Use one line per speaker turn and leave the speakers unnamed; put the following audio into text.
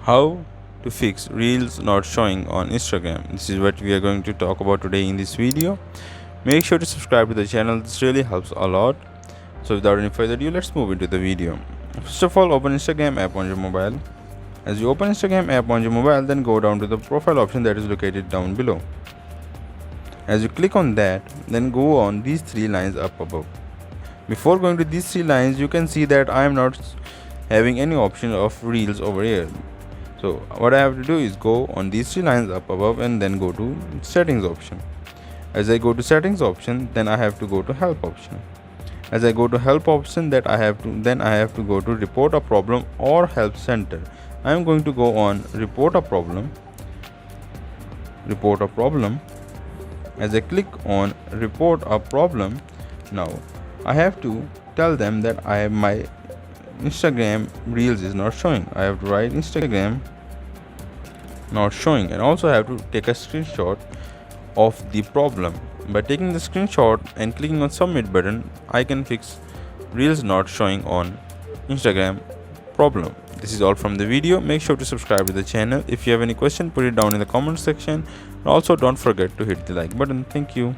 How to fix reels not showing on Instagram. This is what we are going to talk about today in this video. Make sure to subscribe to the channel, this really helps a lot. So without any further ado, let's move into the video. First of all, open Instagram app on your mobile. As you open Instagram app on your mobile, then go down to the profile option that is located down below. As you click on that, then go on these three lines up above. Before going to these three lines, you can see that I am not having any option of reels over here. So what I have to do is go on these three lines up above and then go to settings option. As I go to settings option, then I have to go to help option. As I go to help option, that I have to go to report a problem or help center. I am going to go on report a problem. As I click on report a problem, now I have to tell them that my Instagram reels is not showing. I have to write Instagram not showing, and also I have to take a screenshot of the problem. By taking the screenshot and clicking on submit button, I can fix reels not showing on Instagram problem. This is all from the video. Make sure to subscribe to the channel. If you have any question, put it down in the comment section, and also don't forget to hit the like button. Thank you.